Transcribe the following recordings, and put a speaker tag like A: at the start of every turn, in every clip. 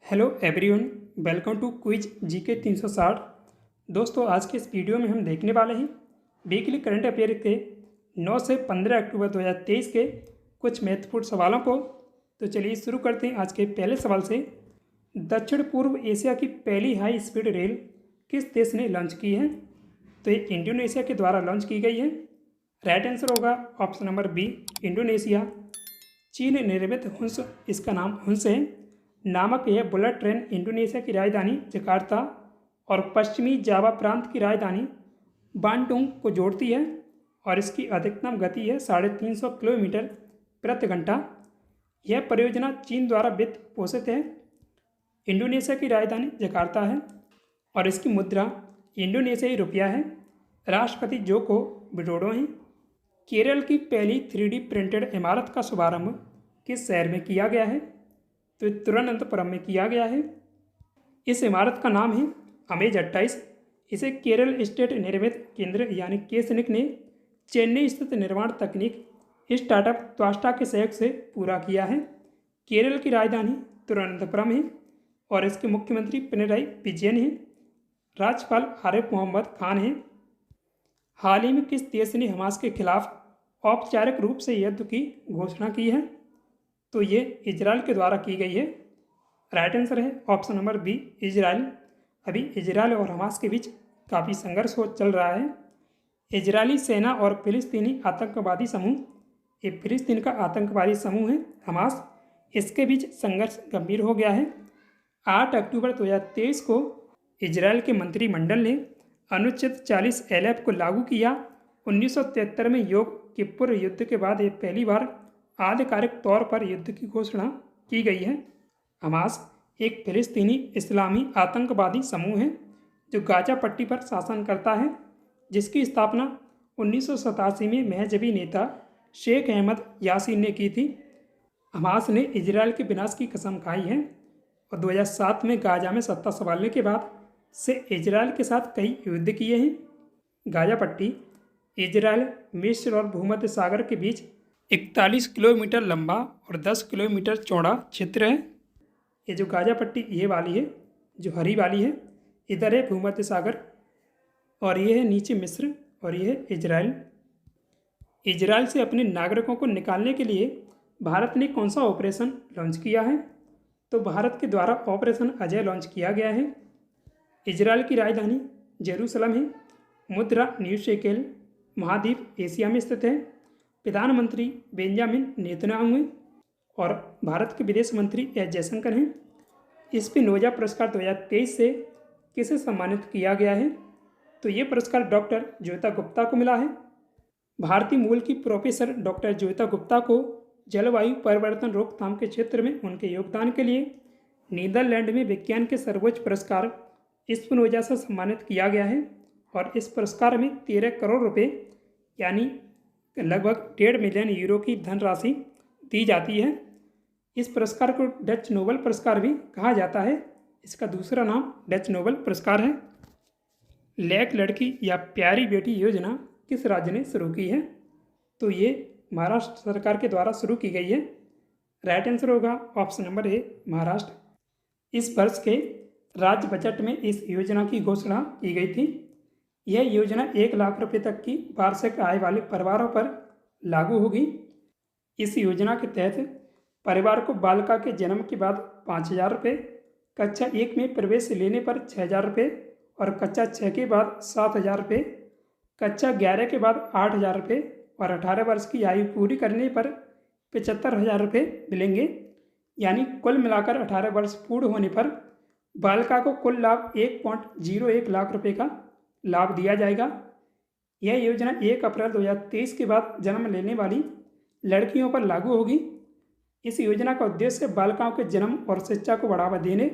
A: Hello everyone, welcome to quiz GK 360। दोस्तों, आज के इस वीडियो में हम देखने वाले हैं वीकली करंट अफेयर के 9 से 15 अक्टूबर 2023 के कुछ महत्वपूर्ण सवालों को। तो चलिए शुरू करते हैं आज के पहले सवाल से। दक्षिण पूर्व एशिया की पहली हाई स्पीड रेल किस देश ने लॉन्च की है? तो ये इंडोनेशिया के द्वारा लॉन्च की गई है। राइट आंसर होगा ऑप्शन नंबर बी, इंडोनेशिया। चीन निर्मित हुंस, इसका नाम हुंस है, नामक यह बुलेट ट्रेन इंडोनेशिया की राजधानी जकार्ता और पश्चिमी जावा प्रांत की राजधानी बांडुंग को जोड़ती है और इसकी अधिकतम गति है 350 किलोमीटर प्रति घंटा। यह परियोजना चीन द्वारा वित्त पोषित है। इंडोनेशिया की राजधानी जकार्ता है और इसकी मुद्रा इंडोनेशियाई रुपया है। राष्ट्रपति जोको विडोडो हैं। केरल की पहली 3D प्रिंटेड इमारत का शुभारंभ किस शहर में किया गया है? तो तिरुवनंतपुरम में किया गया है। इस इमारत का नाम है अमेज 28। इसे केरल स्टेट निर्मित केंद्र यानी केसनिक ने चेन्नई स्थित निर्माण तकनीक स्टार्टअप त्वास्टा के सहयोग से पूरा किया है। केरल की राजधानी तिरुवनंतपुरम है और इसके मुख्यमंत्री पिनराई विजयन हैं। राज्यपाल आरिफ मोहम्मद खान हैं। हाल ही में किस देश ने हमास के खिलाफ औपचारिक रूप से युद्ध की घोषणा की है? तो ये इजराइल के द्वारा की गई है। राइट आंसर है ऑप्शन नंबर बी, इजराइल। अभी इजराइल और हमास के बीच काफ़ी संघर्ष चल रहा है। इजरायली सेना और फिलिस्तीनी आतंकवादी समूह, ये फिलिस्तीन का आतंकवादी समूह है हमास, इसके बीच संघर्ष गंभीर हो गया है। 8 अक्टूबर 2023 को इजराइल के मंत्रिमंडल ने अनुच्छेद 40 LF को लागू किया। 1973 में योग किपुर युद्ध के बाद ये पहली बार आधिकारिक तौर पर युद्ध की घोषणा की गई है। हमास एक फिलिस्तीनी इस्लामी आतंकवादी समूह है जो गाजा पट्टी पर शासन करता है, जिसकी स्थापना 1987 में महजबी नेता शेख अहमद यासीन ने की थी। हमास ने इजराइल के विनाश की कसम खाई है और 2007 में गाजा में सत्ता संभालने के बाद से इजराइल के साथ कई युद्ध किए हैं। गाजा पट्टी इजराइल, मिस्र और भूमध्य सागर के बीच 41 किलोमीटर लंबा और 10 किलोमीटर चौड़ा क्षेत्र है। ये जो गाजा पट्टी ये वाली है, जो हरी वाली है, इधर है भूमध्य सागर और ये है नीचे मिस्र और ये है इजराइल। इजराइल से अपने नागरिकों को निकालने के लिए भारत ने कौन सा ऑपरेशन लॉन्च किया है? तो भारत के द्वारा ऑपरेशन अजय लॉन्च किया गया है। इजराइल की राजधानी जेरूसलम है। मुद्रा न्यू शेकेल। महाद्वीप एशिया में स्थित है। प्रधानमंत्री बेंजामिन नेतन्याहू हैं और भारत के विदेश मंत्री एस जयशंकर हैं। स्पिनोजा पुरस्कार 2023 से किसे सम्मानित किया गया है? तो ये पुरस्कार डॉक्टर ज्योता गुप्ता को मिला है। भारतीय मूल की प्रोफेसर डॉक्टर ज्योता गुप्ता को जलवायु परिवर्तन रोकथाम के क्षेत्र में उनके योगदान के लिए नीदरलैंड में विज्ञान के सर्वोच्च पुरस्कार स्पिनोजा से सम्मानित किया गया है और इस पुरस्कार में 13 करोड़ रुपये यानी लगभग 1.5 मिलियन यूरो की धनराशि दी जाती है। इस पुरस्कार को डच नोबेल पुरस्कार भी कहा जाता है। इसका दूसरा नाम डच नोबेल पुरस्कार है। लैक लड़की या प्यारी बेटी योजना किस राज्य ने शुरू की है? तो ये महाराष्ट्र सरकार के द्वारा शुरू की गई है। राइट आंसर होगा ऑप्शन नंबर ए, महाराष्ट्र। इस वर्ष के राज्य बजट में इस योजना की घोषणा की गई थी। यह योजना 1 लाख रुपये तक की वार्षिक आय वाले परिवारों पर लागू होगी। इस योजना के तहत परिवार को बालिका के जन्म के बाद 5,000 रुपये, कक्षा 1 में प्रवेश लेने पर 6,000 रुपये और कक्षा 6 के बाद 7,000 रुपये, कक्षा 11 के बाद 8,000 रुपये और 18 वर्ष की आयु पूरी करने पर 75,000 रुपये मिलेंगे। यानी कुल मिलाकर 18 वर्ष पूर्ण होने पर बालिका को कुल लाभ 1.01 लाख रुपये का लाभ दिया जाएगा। यह योजना 1 अप्रैल 2023 के बाद जन्म लेने वाली लड़कियों पर लागू होगी। इस योजना का उद्देश्य बालिकाओं के जन्म और शिक्षा को बढ़ावा देने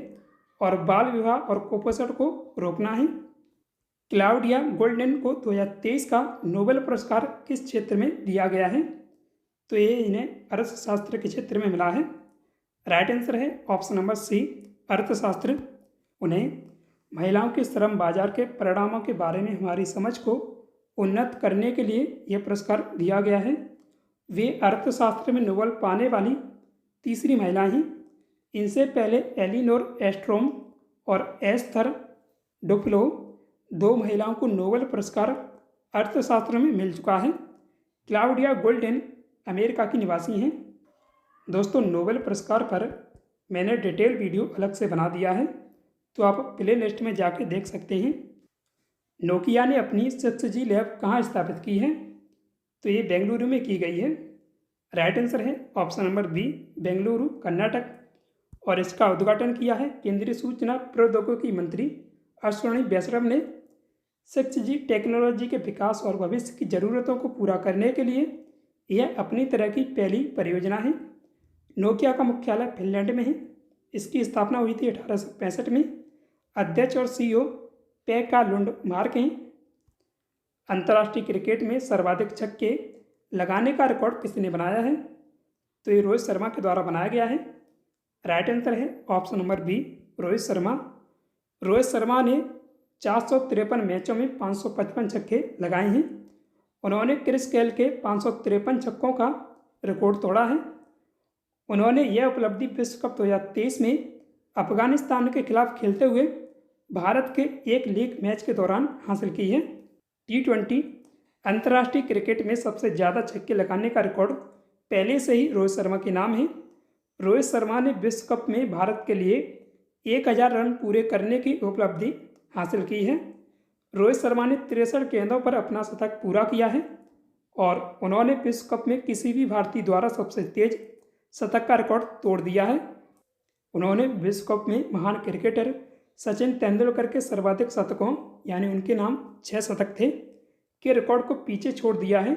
A: और बाल विवाह और कुपोषण को रोकना है। क्लाउडिया गोल्डन को 2023 का नोबेल पुरस्कार किस क्षेत्र में दिया गया है? तो ये इन्हें अर्थशास्त्र के क्षेत्र में मिला है। राइट आंसर है ऑप्शन नंबर सी, अर्थशास्त्र। उन्हें महिलाओं के श्रम बाजार के परिणामों के बारे में हमारी समझ को उन्नत करने के लिए यह पुरस्कार दिया गया है। वे अर्थशास्त्र में नोबेल पाने वाली तीसरी महिला हैं। इनसे पहले एलिनोर एस्ट्रोम और एस्थर डुफ्लो, 2 महिलाओं को नोबेल पुरस्कार अर्थशास्त्र में मिल चुका है। क्लाउडिया गोल्डेन अमेरिका की निवासी हैं। दोस्तों, नोबेल पुरस्कार पर मैंने डिटेल वीडियो अलग से बना दिया है, तो आप प्ले लिस्ट में जाके देख सकते हैं। नोकिया ने अपनी 6G लैब कहाँ स्थापित की है? तो ये बेंगलुरु में की गई है। राइट आंसर है option number B, Bengaluru, Karnataka. और इसका उद्घाटन किया है केंद्रीय सूचना प्रौद्योगिकी मंत्री अश्विनी वैष्णव ने। 6G टेक्नोलॉजी के विकास और भविष्य की ज़रूरतों को पूरा करने के लिए यह अपनी तरह की पहली परियोजना है। नोकिया का मुख्यालय फिनलैंड में है। इसकी स्थापना हुई थी 1865 में। अध्यक्ष और CEO पेक्का लुंडमार्क हैं। अंतर्राष्ट्रीय क्रिकेट में सर्वाधिक छक्के लगाने का रिकॉर्ड किसने बनाया है? तो ये रोहित शर्मा के द्वारा बनाया गया है। राइट आंसर है option number B, Rohit Sharma. Rohit Sharma ने 453 मैचों में 555 छक्के लगाए हैं। उन्होंने क्रिस गेल के 553 छक्कों का रिकॉर्ड तोड़ा है। उन्होंने यह उपलब्धि विश्व कप 2023 में अफगानिस्तान के खिलाफ खेलते हुए भारत के एक लीग मैच के दौरान हासिल की है। T20 अंतर्राष्ट्रीय क्रिकेट में सबसे ज़्यादा छक्के लगाने का रिकॉर्ड पहले से ही रोहित शर्मा के नाम है। रोहित शर्मा ने विश्व कप में भारत के लिए 1000 रन पूरे करने की उपलब्धि हासिल की है। रोहित शर्मा ने 63 गेंदों पर अपना शतक पूरा किया है और उन्होंने विश्व कप में किसी भी भारतीय द्वारा सबसे तेज शतक का रिकॉर्ड तोड़ दिया है। उन्होंने विश्व कप में महान क्रिकेटर सचिन तेंदुलकर के सर्वाधिक शतकों, यानी उनके नाम 6 शतक थे, के रिकॉर्ड को पीछे छोड़ दिया है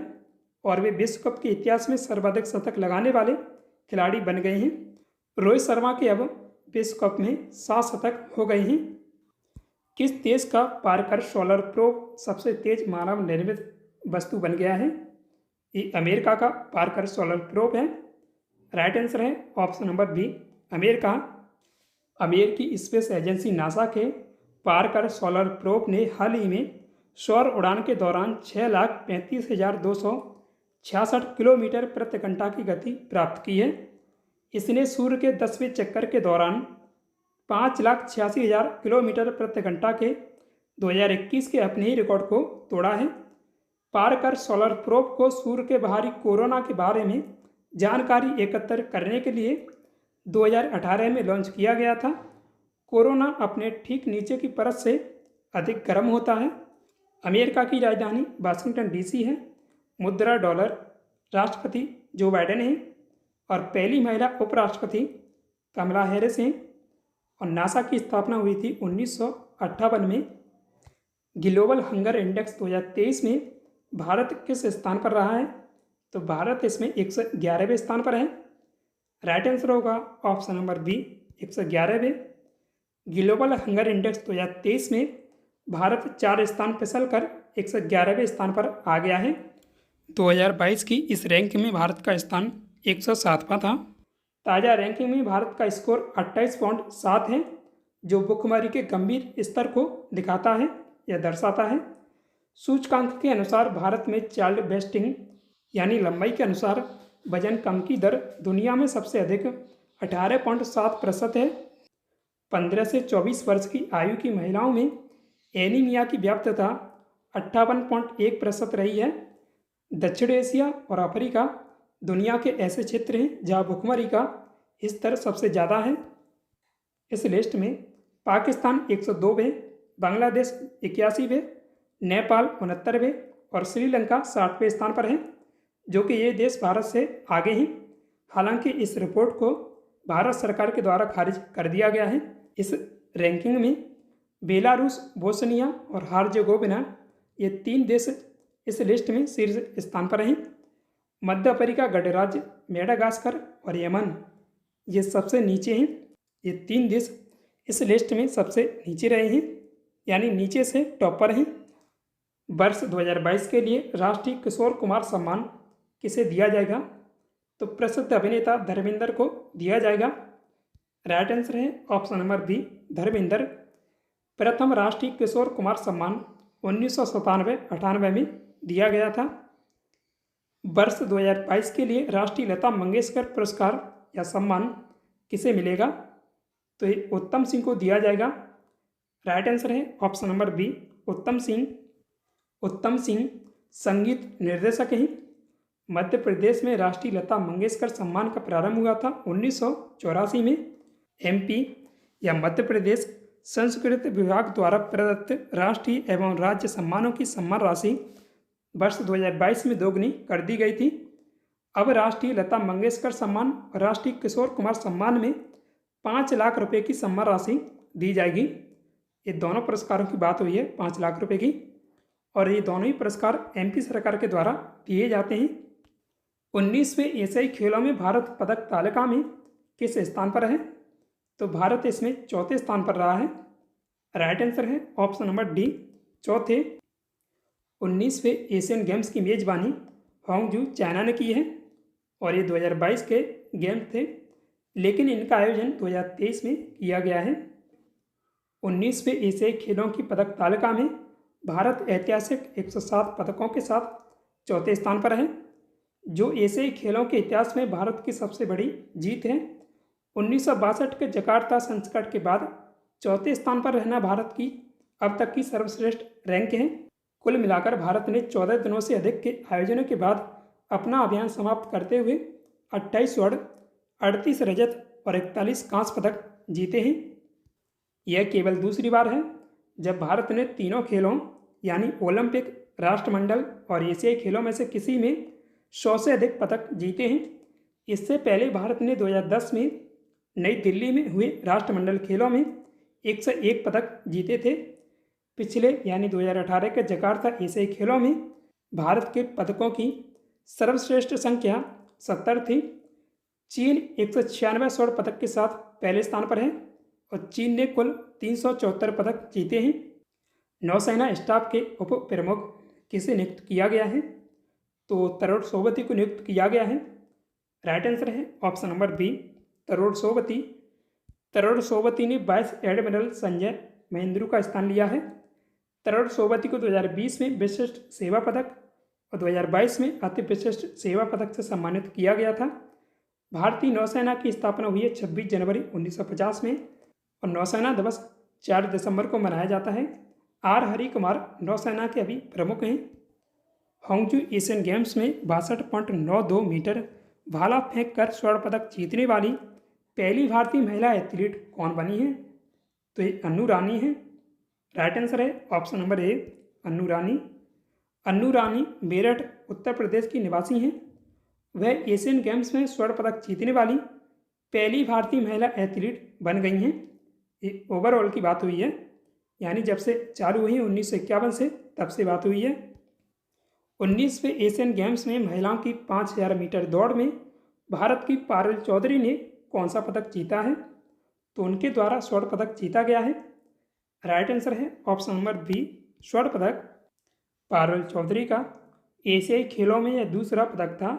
A: और वे विश्व कप के इतिहास में सर्वाधिक शतक लगाने वाले खिलाड़ी बन गए हैं। रोहित शर्मा के अब विश्व कप में 7 शतक हो गए हैं। किस देश का पार्कर सोलर प्रोब सबसे तेज मानव निर्मित वस्तु बन गया है? ये अमेरिका का पार्कर सोलर प्रोब है। राइट आंसर है ऑप्शन नंबर बी, अमेरिका। अमेरिकी स्पेस एजेंसी नासा के पार्कर सोलर प्रोब ने हाल ही में सौर उड़ान के दौरान 6,35,266 किलोमीटर प्रति घंटा की गति प्राप्त की है। इसने सूर्य के 10वें चक्कर के दौरान 5,86,000 किलोमीटर प्रति घंटा के 2021 के अपने ही रिकॉर्ड को तोड़ा है। पार्कर सोलर प्रोब को सूर्य के बाहरी कोरोना के बारे में जानकारी एकत्र करने के लिए 2018 में लॉन्च किया गया था। कोरोना अपने ठीक नीचे की परत से अधिक गर्म होता है। अमेरिका की राजधानी वाशिंगटन DC है। मुद्रा डॉलर। राष्ट्रपति जो बाइडेन हैं और पहली महिला उपराष्ट्रपति कमला हैरिस हैं। और नासा की स्थापना हुई थी 1958 में। ग्लोबल हंगर इंडेक्स 2023 में भारत किस स्थान पर रहा है? तो भारत इसमें 111वें स्थान पर है। राइट आंसर होगा ऑप्शन नंबर बी, 111वें। ग्लोबल हंगर इंडेक्स 2023 में भारत 4 स्थान फिसल कर 111वें स्थान पर आ गया है। 2022 की इस रैंकिंग में भारत का स्थान 107वां था। ताज़ा रैंकिंग में भारत का स्कोर 28.7 है, जो भुखमरी के गंभीर स्तर को दिखाता है या दर्शाता है। सूचकांक के अनुसार भारत में चाइल्ड वेस्टिंग यानी लंबाई के अनुसार वजन कम की दर दुनिया में सबसे अधिक 18.7% है। 15 से 24 वर्ष की आयु की महिलाओं में एनीमिया की व्याप्तता 58.1% रही है। दक्षिण एशिया और अफ्रीका दुनिया के ऐसे क्षेत्र हैं जहां भुखमरी का स्तर सबसे ज़्यादा है। इस लिस्ट में पाकिस्तान 102वें, बांग्लादेश 81वें, नेपाल 69वें और श्रीलंका 60वें स्थान पर हैं, जो कि ये देश भारत से आगे हैं। हालांकि इस रिपोर्ट को भारत सरकार के द्वारा खारिज कर दिया गया है। इस रैंकिंग में बेलारूस, बोस्निया और हर्जेगोविना ये 3 देश इस लिस्ट में शीर्ष स्थान पर हैं। मध्य अफ्रीका, गणराज्य मेडागास्कर और यमन ये सबसे नीचे हैं। ये 3 देश इस लिस्ट में सबसे नीचे रहे हैं, यानी नीचे से टॉप पर हैं। वर्ष 2022 के लिए राष्ट्रीय किशोर कुमार सम्मान किसे दिया जाएगा? तो प्रसिद्ध अभिनेता धर्मेंद्र को दिया जाएगा। राइट आंसर है ऑप्शन नंबर बी, धर्मेंद्र। प्रथम राष्ट्रीय किशोर कुमार सम्मान 1997-98 में दिया गया था। वर्ष 2022 के लिए राष्ट्रीय लता मंगेशकर पुरस्कार या सम्मान किसे मिलेगा? तो ये उत्तम सिंह को दिया जाएगा। राइट आंसर है ऑप्शन नंबर बी, उत्तम सिंह। उत्तम सिंह संगीत निर्देशक हैं। मध्य प्रदेश में राष्ट्रीय लता मंगेशकर सम्मान का प्रारंभ हुआ था 1984 में। एमपी या मध्य प्रदेश संस्कृत विभाग द्वारा प्रदत्त राष्ट्रीय एवं राज्य सम्मानों की सम्मान राशि वर्ष 2022 में दोगुनी कर दी गई थी। अब राष्ट्रीय लता मंगेशकर सम्मान और राष्ट्रीय किशोर कुमार सम्मान में 5 लाख रुपए की सम्मान राशि दी जाएगी। ये दोनों पुरस्कारों की बात हुई है 5 लाख रुपए की, और ये दोनों ही पुरस्कार एमपी सरकार के द्वारा दिए जाते हैं। 19वें एशियाई खेलों में भारत पदक तालिका में किस स्थान पर है? तो भारत इसमें चौथे स्थान पर रहा है। राइट आंसर है ऑप्शन नंबर डी, चौथे। 19वें एशियन गेम्स की मेजबानी हांगजू चाइना ने की है, और ये 2022 के गेम्स थे, लेकिन इनका आयोजन 2023 में किया गया है। 19वें एशियाई खेलों की पदक तालिका में भारत ऐतिहासिक 107 पदकों के साथ चौथे स्थान पर है, जो एशियाई खेलों के इतिहास में भारत की सबसे बड़ी जीत है। 1962 के जकार्ता संस्करण के बाद चौथे स्थान पर रहना भारत की अब तक की सर्वश्रेष्ठ रैंक है। कुल मिलाकर भारत ने 14 दिनों से अधिक के आयोजनों के बाद अपना अभियान समाप्त करते हुए 28 स्वर्ण, 38 रजत और 41 कांस्य पदक जीते हैं। यह केवल दूसरी बार है जब भारत ने तीनों खेलों यानी ओलंपिक, राष्ट्रमंडल और एशियाई खेलों में से किसी में 100 से अधिक पदक जीते हैं। इससे पहले भारत ने 2010 में नई दिल्ली में हुए राष्ट्रमंडल खेलों में 101 पदक जीते थे। पिछले यानी 2018 के जकार्ता एशियाई खेलों में भारत के पदकों की सर्वश्रेष्ठ संख्या 70 थी। चीन 196 स्वर्ण पदक के साथ पहले स्थान पर है, और चीन ने कुल 374 पदक जीते हैं। नौसेना स्टाफ के उप प्रमुख किसे नियुक्त किया गया है? तो तरुण सोबती को नियुक्त किया गया है। राइट आंसर है ऑप्शन नंबर बी, तरुण सोबती। तरुण सोबती ने वाइस एडमिरल संजय महेंद्रू का स्थान लिया है। तरुण सोबती को 2020 में विशिष्ट सेवा पदक और 2022 में अति विशिष्ट सेवा पदक से सम्मानित किया गया था। भारतीय नौसेना की स्थापना हुई है 26 जनवरी 1950 में, और नौसेना दिवस 4 दिसंबर को मनाया जाता है। आर हरि कुमार नौसेना के अभी प्रमुख हैं। हांगजू एशियन गेम्स में 62.92 मीटर भाला फेंक कर स्वर्ण पदक जीतने वाली पहली भारतीय महिला एथलीट कौन बनी है? तो ये अन्नू रानी है। राइट आंसर है ऑप्शन नंबर ए, अन्नू रानी। अन्नू रानी मेरठ उत्तर प्रदेश की निवासी हैं। वह एशियन गेम्स में स्वर्ण पदक जीतने वाली पहली भारतीय महिला एथलीट बन गई हैं। ये ओवरऑल की बात हुई है, यानी जब से चालू हुई 1951 से तब से बात हुई है। 19वें एशियन गेम्स में महिलाओं की 5000 मीटर दौड़ में भारत की पारुल चौधरी ने कौन सा पदक जीता है? तो उनके द्वारा स्वर्ण पदक जीता गया है। राइट आंसर है ऑप्शन नंबर बी, स्वर्ण पदक। पारुल चौधरी का एशियाई खेलों में यह दूसरा पदक था।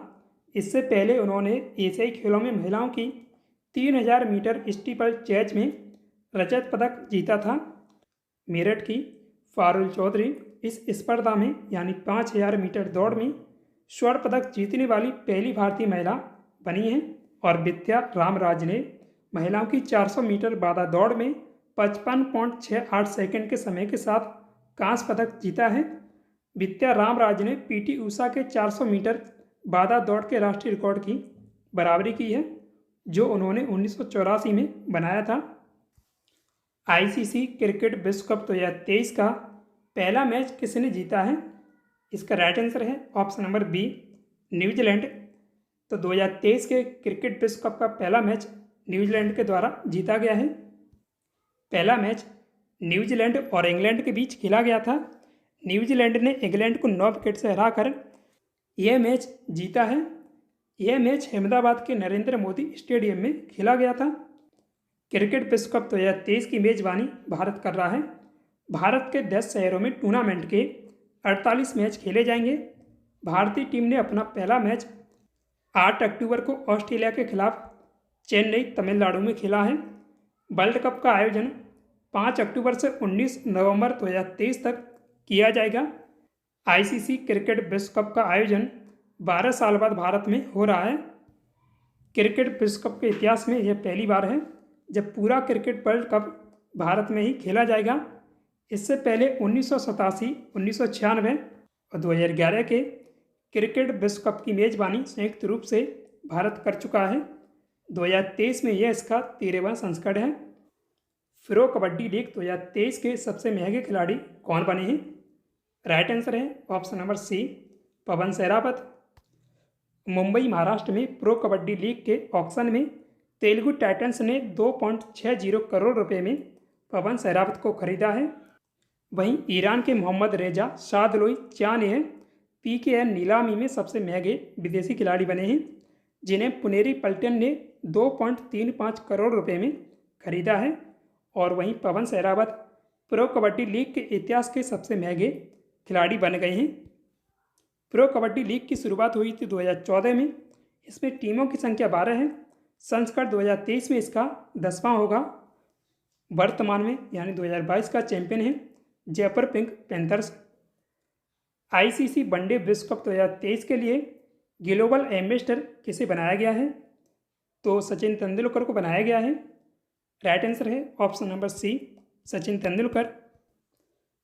A: इससे पहले उन्होंने एशियाई खेलों में महिलाओं की 3000 मीटर स्टीपल चेज में रजत पदक जीता था। मेरठ की पारुल चौधरी इस स्पर्धा में यानी 5000 मीटर दौड़ में स्वर्ण पदक जीतने वाली पहली भारतीय महिला बनी हैं। और विद्या रामराज ने महिलाओं की 400 मीटर बाधा दौड़ में 55.68 सेकंड के समय के साथ कांस्य पदक जीता है। विद्या रामराज ने पीटी उषा के 400 मीटर बाधा दौड़ के राष्ट्रीय रिकॉर्ड की बराबरी की है, जो उन्होंने 1984 में बनाया था। आईसीसी क्रिकेट विश्व कप 2023 का पहला मैच किसने जीता है? इसका राइट आंसर है ऑप्शन नंबर बी, न्यूजीलैंड। तो 2023 के क्रिकेट विश्व कप का पहला मैच न्यूजीलैंड के द्वारा जीता गया है। पहला मैच न्यूजीलैंड और इंग्लैंड के बीच खेला गया था। न्यूजीलैंड ने इंग्लैंड को 9 विकेट से हराकर यह मैच जीता है। यह मैच अहमदाबाद के नरेंद्र मोदी स्टेडियम में खेला गया था। क्रिकेट विश्व कप 2023 की मेजबानी भारत कर रहा है। भारत के 10 शहरों में टूर्नामेंट के 48 मैच खेले जाएंगे। भारतीय टीम ने अपना पहला मैच 8 अक्टूबर को ऑस्ट्रेलिया के खिलाफ चेन्नई, तमिलनाडु में खेला है। वर्ल्ड कप का आयोजन 5 अक्टूबर से 19 नवंबर 2023 तक किया जाएगा। आईसीसी क्रिकेट विश्व कप का आयोजन 12 साल बाद भारत में हो रहा है। क्रिकेट विश्व कप के इतिहास में यह पहली बार है जब पूरा क्रिकेट वर्ल्ड कप भारत में ही खेला जाएगा। इससे पहले 1987, 1996 और 2011 के क्रिकेट विश्व कप की मेज़बानी संयुक्त रूप से भारत कर चुका है। 2023 में यह इसका 13वां संस्करण है। प्रो कबड्डी लीग 2023 के सबसे महंगे खिलाड़ी कौन बने हैं? राइट आंसर है ऑप्शन नंबर सी, पवन सहरावत। मुंबई महाराष्ट्र में प्रो कबड्डी लीग के ऑक्शन में तेलुगु टाइटंस ने 2.60 करोड़ रुपए में पवन सहरावत को खरीदा है। वहीं ईरान के मोहम्मद रेजा शादलोई चान PKN नीलामी में सबसे महंगे विदेशी खिलाड़ी बने हैं, जिन्हें पुनेरी पल्टन ने 2.35 करोड़ रुपए में खरीदा है। और वहीं पवन सहरावत प्रो कबड्डी लीग के इतिहास के सबसे महंगे खिलाड़ी बन गए हैं। प्रो कबड्डी लीग की शुरुआत हुई थी 2014 में। इसमें टीमों की संख्या 12 है। संस्करण 2023 में इसका 10वां होगा। वर्तमान में यानी 2022 का चैंपियन है Jaipur pink panthers. ICC one day विश्व कप 2023 के लिए ग्लोबल एम्बेसडर किसे बनाया गया है? तो सचिन तेंदुलकर को बनाया गया है। राइट आंसर है option number C, Sachin Tendulkar.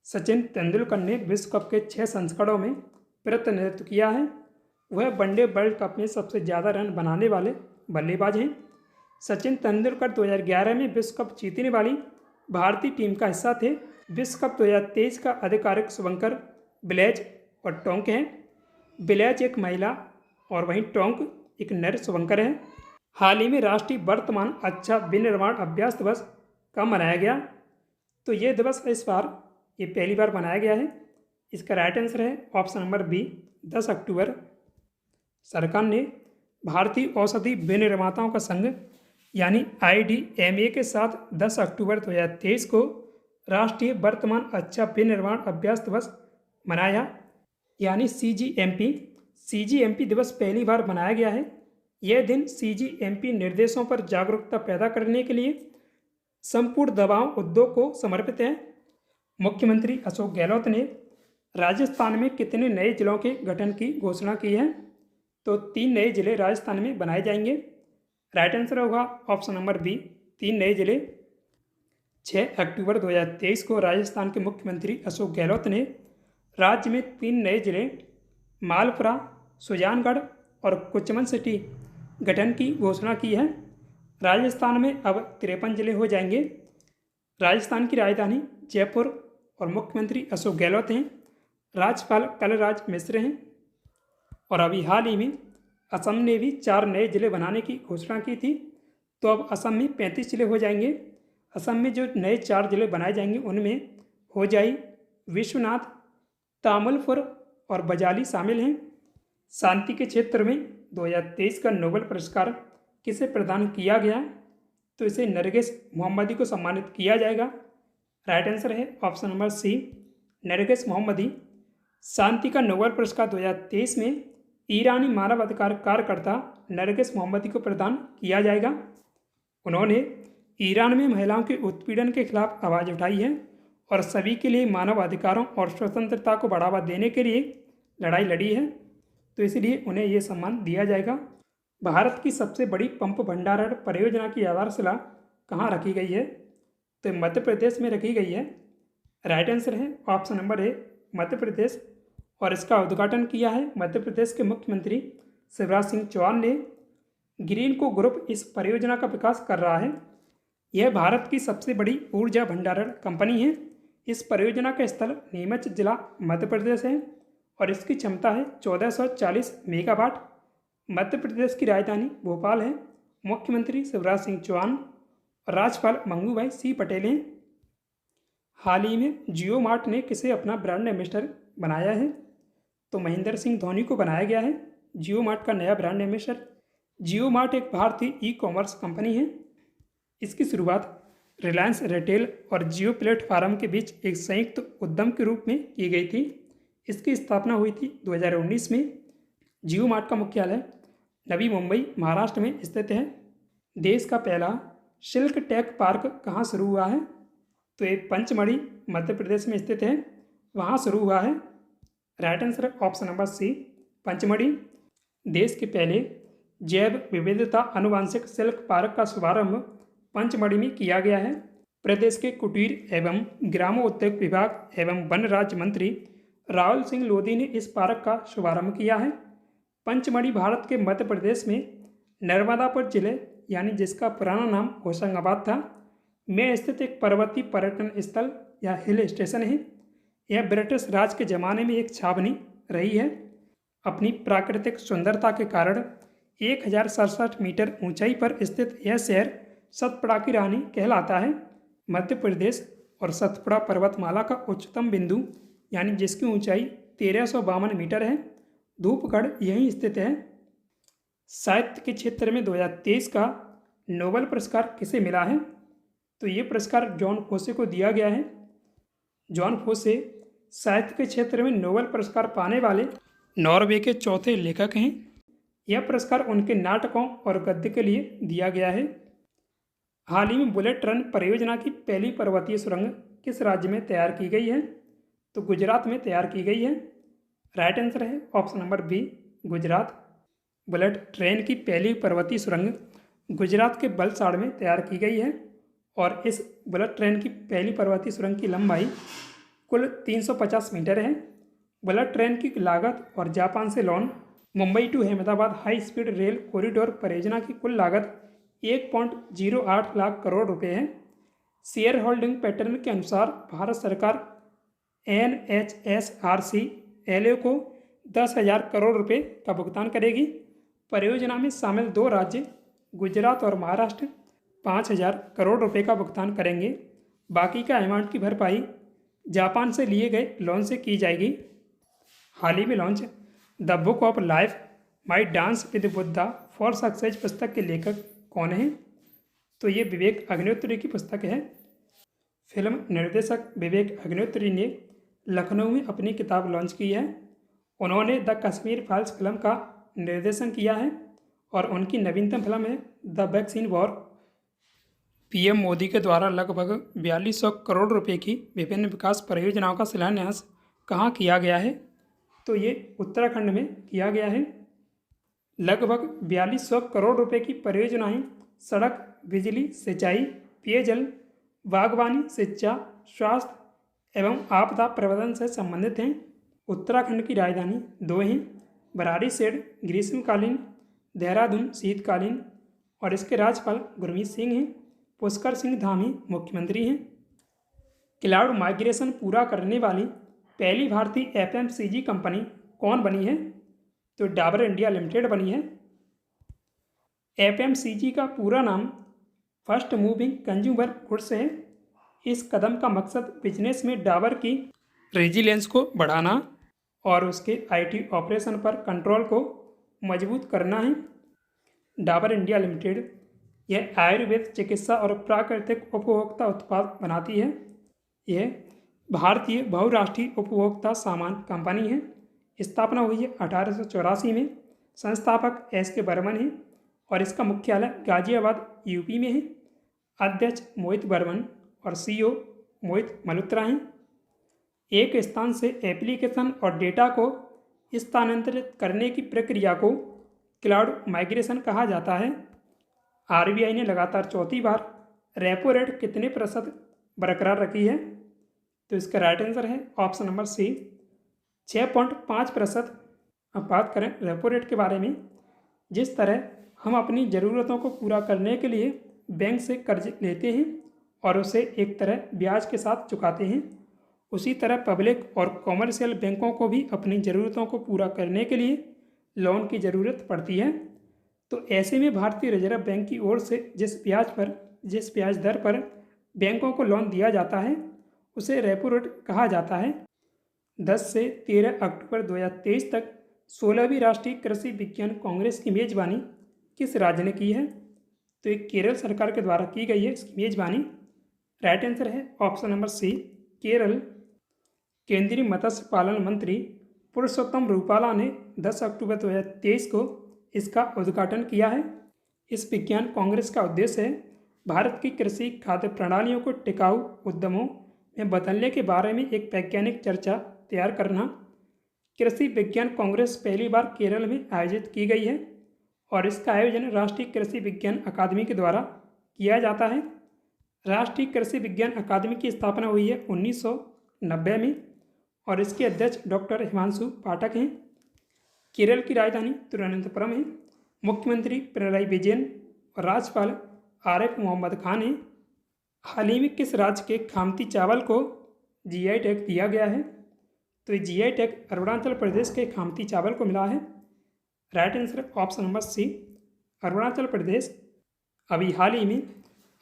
A: Sachin Tendulkar ने विश्व कप के 6 संस्करणों में प्रतिनिधित्व किया है। वह वनडे वर्ल्ड कप में सबसे ज़्यादा रन बनाने वाले बल्लेबाज हैं। सचिन तेंदुलकर 2011 में विश्व कप जीतने वाली भारतीय टीम का हिस्सा थे। विश्व कप 2023 का आधिकारिक शुभंकर ब्लेज और टोंक है। ब्लेज एक महिला और वहीं टोंक एक नर शुभंकर है। हाल ही में राष्ट्रीय वर्तमान अच्छा विनिर्माण अभ्यास दिवस कब मनाया गया? तो ये दिवस इस बार ये पहली बार मनाया गया है। इसका राइट आंसर है ऑप्शन नंबर बी, 10 अक्टूबर। सरकार ने भारतीय औषधि विनिर्माताओं का संघ यानी IDMA के साथ 10 अक्टूबर 2023 को राष्ट्रीय वर्तमान अच्छा विनिर्माण अभ्यास दिवस मनाया, यानी CGMP दिवस पहली बार मनाया गया है। यह दिन CGMP निर्देशों पर जागरूकता पैदा करने के लिए संपूर्ण दवाओं उद्योग को समर्पित है। मुख्यमंत्री अशोक गहलोत ने राजस्थान में कितने नए जिलों के गठन की घोषणा की है? तो 3 नए जिले राजस्थान में बनाए जाएंगे। राइट आंसर होगा ऑप्शन नंबर बी, 3 नए जिले। 6 अक्टूबर 2023 को राजस्थान के मुख्यमंत्री अशोक गहलोत ने राज्य में 3 नए जिले मालपुरा, सुजानगढ़ और कुचमन सिटी गठन की घोषणा की है। राजस्थान में अब 53 जिले हो जाएंगे। राजस्थान की राजधानी जयपुर और मुख्यमंत्री अशोक गहलोत हैं। राज्यपाल कलराज मिश्र हैं। और अभी हाल ही में असम ने भी 4 नए जिले बनाने की घोषणा की थी। तो अब असम में 35 जिले हो जाएंगे। असम में जो नए 4 जिले बनाए जाएंगे उनमें होजाई, विश्वनाथ, तामुलपुर और बजाली शामिल हैं। शांति के क्षेत्र में 2023 का नोबेल पुरस्कार किसे प्रदान किया गया? तो इसे नरगिस मोहम्मदी को सम्मानित किया जाएगा। राइट आंसर है ऑप्शन नंबर सी, नरगिस मोहम्मदी। शांति का नोबेल पुरस्कार 2023 में ईरानी मानवाधिकार कार्यकर्ता नरगिस मोहम्मदी को प्रदान किया जाएगा। उन्होंने ईरान में महिलाओं के उत्पीड़न के खिलाफ आवाज़ उठाई है और सभी के लिए मानव अधिकारों और स्वतंत्रता को बढ़ावा देने के लिए लड़ाई लड़ी है। तो इसलिए उन्हें ये सम्मान दिया जाएगा। भारत की सबसे बड़ी पंप भंडारण परियोजना की आधारशिला कहाँ रखी गई है? तो मध्य प्रदेश में रखी गई है। राइट आंसर है option number A, Madhya Pradesh. और इसका उद्घाटन किया है मध्य प्रदेश के मुख्यमंत्री शिवराज सिंह चौहान ने। ग्रीनको ग्रुप इस परियोजना का विकास कर रहा है। यह भारत की सबसे बड़ी ऊर्जा भंडारण कंपनी है। इस परियोजना का स्थल नीमच जिला मध्य प्रदेश है और इसकी क्षमता है 1440 मेगावाट। मध्य प्रदेश की राजधानी भोपाल है। मुख्यमंत्री शिवराज सिंह चौहान और राज्यपाल मंगू सी पटेल हैं। हाल ही में जियो मार्ट ने किसे अपना ब्रांड एम्बेसडर बनाया है? तो महेंद्र सिंह धोनी को बनाया गया है जियो मार्ट का नया ब्रांड एम्बेसडर। जियो मार्ट एक भारतीय ई-कॉमर्स कंपनी है। इसकी शुरुआत रिलायंस रिटेल और जियो प्लेटफार्म के बीच एक संयुक्त उद्यम के रूप में की गई थी। इसकी स्थापना हुई थी 2019 में। जियो मार्ट का मुख्यालय नवी मुंबई महाराष्ट्र में स्थित है। देश का पहला सिल्क टेक पार्क कहाँ शुरू हुआ है? तो ये पंचमढ़ी मध्य प्रदेश में स्थित है, वहाँ शुरू हुआ है। Right answer option number C, Pachmarhi. देश के पहले जैव विविधता आनुवांशिक सिल्क पार्क का शुभारंभ पंचमढ़ी में किया गया है। प्रदेश के कुटीर एवं ग्रामोद्योग विभाग एवं वन राज्य मंत्री राहुल सिंह लोधी ने इस पार्क का शुभारंभ किया है। पंचमढ़ी भारत के मध्य प्रदेश में नर्मदापुर जिले यानी जिसका पुराना नाम होशंगाबाद था में स्थित एक पर्वतीय पर्यटन स्थल या हिल स्टेशन है। यह ब्रिटिश राज के ज़माने में एक छावनी रही है। अपनी प्राकृतिक सुंदरता के कारण 1067 मीटर ऊंचाई पर स्थित यह शहर सतपुड़ा की रानी कहलाता है। मध्य प्रदेश और सतपुड़ा पर्वतमाला का उच्चतम बिंदु यानी जिसकी ऊंचाई 1352 मीटर है, धूपगढ़ यहीं स्थित है। साहित्य के क्षेत्र में 2023 का नोबेल पुरस्कार किसे मिला है? तो ये पुरस्कार जॉन फोसे को दिया गया है। जॉन फोसे साहित्य के क्षेत्र में नोबेल पुरस्कार पाने वाले नॉर्वे के चौथे लेखक हैं। यह पुरस्कार उनके नाटकों और गद्य के लिए दिया गया है। हाल ही में बुलेट रन परियोजना की पहली पर्वतीय सुरंग किस राज्य में तैयार की गई है? तो गुजरात में तैयार की गई है। राइट आंसर है option number B, Gujarat. Bullet train की पहली पर्वतीय सुरंग गुजरात के वलसाड़ में तैयार की गई है और इस बुलेट ट्रेन की पहली पर्वतीय सुरंग की लंबाई कुल 350 मीटर है। बुलेट ट्रेन की लागत और जापान से loan Mumbai to Ahmedabad high speed rail corridor परियोजना की कुल लागत 1.08 लाख करोड़ रुपए है। शेयर होल्डिंग पैटर्न के अनुसार भारत सरकार NHSRC LA को 10,000 करोड़ रुपए का भुगतान करेगी। परियोजना में शामिल 2 राज्य गुजरात और महाराष्ट्र 5,000 करोड़ रुपए का भुगतान करेंगे। बाकी का अमाउंट की भरपाई जापान से लिए गए लोन से की जाएगी। हाल ही में launch the book of life my dance with Buddha for success पुस्तक के लेखक कौन हैं? तो ये विवेक अग्निहोत्री की पुस्तक है। फिल्म निर्देशक विवेक अग्निहोत्री ने लखनऊ में अपनी किताब लॉन्च की है। उन्होंने द कश्मीर फाइल्स फिल्म का निर्देशन किया है और उनकी नवीनतम फिल्म है the vaccine war. PM Modi के द्वारा लगभग 4200 करोड़ रुपए की विभिन्न विकास परियोजनाओं का शिलान्यास कहाँ किया गया है? तो ये उत्तराखंड में किया गया है। लगभग 4200 करोड़ रुपए की परियोजनाएं सड़क, बिजली, सिंचाई, पेयजल, बागवानी, शिक्षा, स्वास्थ्य एवं आपदा प्रबंधन से संबंधित हैं। उत्तराखंड की राजधानी 2 हैं, भराड़ीसेठ ग्रीष्मकालीन, देहरादून शीतकालीन और इसके राज्यपाल गुरमीत सिंह हैं। पुष्कर सिंह धामी मुख्यमंत्री हैं। क्लाउड माइग्रेशन पूरा करने वाली पहली भारतीय FMCG कंपनी कौन बनी है? तो डाबर इंडिया लिमिटेड बनी है। FMCG का पूरा नाम फर्स्ट मूविंग कंज्यूमर गुड्स है। इस कदम का मकसद बिजनेस में डाबर की रेजिलियंस को बढ़ाना और उसके IT ऑपरेशन पर कंट्रोल को मजबूत करना है। डाबर इंडिया लिमिटेड यह आयुर्वेद, चिकित्सा और प्राकृतिक उपभोक्ता उत्पाद बनाती है। यह भारतीय बहुराष्ट्रीय उपभोक्ता सामान कंपनी है। स्थापना हुई है 1884 में। संस्थापक SK बर्मन है और इसका मुख्यालय गाजियाबाद UP में है। अध्यक्ष मोहित बर्मन और CEO मोहित मल्होत्रा हैं। एक स्थान से एप्लीकेशन और डेटा को स्थानांतरित करने की प्रक्रिया को क्लाउड माइग्रेशन कहा जाता है। RBI ने लगातार चौथी बार रेपो रेट कितने प्रतिशत बरकरार रखी है? तो इसका राइट आंसर है ऑप्शन नंबर C, 6.5%। अब बात करें रेपो रेट के बारे में। जिस तरह हम अपनी ज़रूरतों को पूरा करने के लिए बैंक से कर्ज लेते हैं और उसे एक तरह ब्याज के साथ चुकाते हैं, उसी तरह पब्लिक और कॉमर्शियल बैंकों को भी अपनी ज़रूरतों को पूरा करने के लिए लोन की ज़रूरत पड़ती है। तो ऐसे में भारतीय रिजर्व बैंक की ओर से जिस ब्याज दर पर बैंकों को लोन दिया जाता है उसे रेपो रेट कहा जाता है। 10 से 13 अक्टूबर 2023 तक 16वीं राष्ट्रीय कृषि विज्ञान कांग्रेस की मेजबानी किस राज्य ने की है? तो ये केरल सरकार के द्वारा की गई है इसकी मेजबानी। राइट आंसर है ऑप्शन नंबर C, केरल। केंद्रीय मत्स्य पालन मंत्री पुरुषोत्तम रूपाला ने 10 अक्टूबर 2023 को इसका उद्घाटन किया है। इस विज्ञान कांग्रेस का उद्देश्य है भारत की कृषि खाद्य प्रणालियों को टिकाऊ उद्यमों में बदलने के बारे में एक वैज्ञानिक चर्चा तैयार करना। कृषि विज्ञान कांग्रेस पहली बार केरल में आयोजित की गई है और इसका आयोजन राष्ट्रीय कृषि विज्ञान अकादमी के द्वारा किया जाता है? राष्ट्रीय कृषि विज्ञान अकादमी की स्थापना हुई है 1990 में और इसके अध्यक्ष डॉक्टर हिमांशु पाठक हैं। केरल की राजधानी तिरुवनंतपुरम है। मुख्यमंत्री पिनराई विजयन और राज्यपाल आरिफ मोहम्मद खान हैं। हाल ही में किस राज्य के खामती चावल को जीआई टैग दिया गया है? तो ये जीआई टैग अरुणाचल प्रदेश के खामती चावल को मिला है। Right answer option number C, Arunachal Pradesh. अभी हाल ही में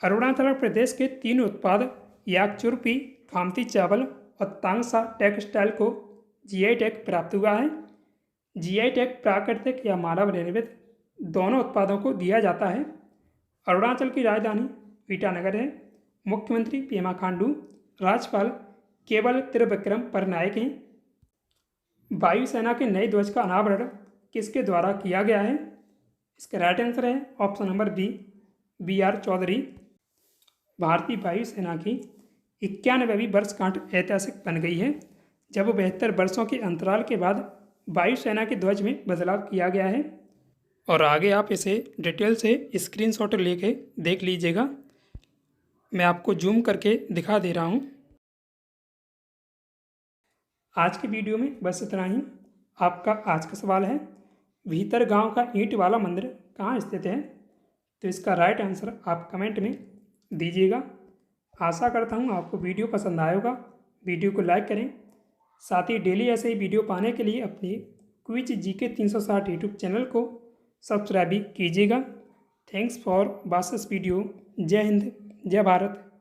A: अरुणाचल प्रदेश के 3 उत्पाद याकचुरपी, खामती चावल और तांगसा टेक्सटाइल को जीआई टैग प्राप्त हुआ है। जीआई टैग प्राकृतिक या मानव निर्मित दोनों उत्पादों को दिया जाता है। अरुणाचल की राजधानी ईटानगर है। मुख्यमंत्री पेमा खांडू, राज्यपाल केवल त्रिविक्रम परनायक हैं। वायुसेना के नए ध्वज का अनावरण किसके द्वारा किया गया है? इसका राइट आंसर है option number B R Chaudhary. भारतीय वायुसेना की 91वीं वर्षगांठ ऐतिहासिक बन गई है, जब 72 वर्षों के अंतराल के बाद वायुसेना के ध्वज में बदलाव किया गया है। और आगे आप इसे डिटेल से स्क्रीनशॉट लेके देख लीजिएगा। मैं आपको जूम करके दिखा दे रहा हूँ। आज की वीडियो में बस इतना ही। आपका आज का सवाल है, भीतर गांव का ईंट वाला मंदिर कहाँ स्थित है? तो इसका राइट आंसर आप कमेंट में दीजिएगा। आशा करता हूँ आपको वीडियो पसंद आया होगा। वीडियो को लाइक करें। साथ ही डेली ऐसे ही वीडियो पाने के लिए अपने क्विज जीके 360 यूट्यूब चैनल को सब्सक्राइब भी कीजिएगा। Thanks for watching this video. जय हिंद, जय भारत।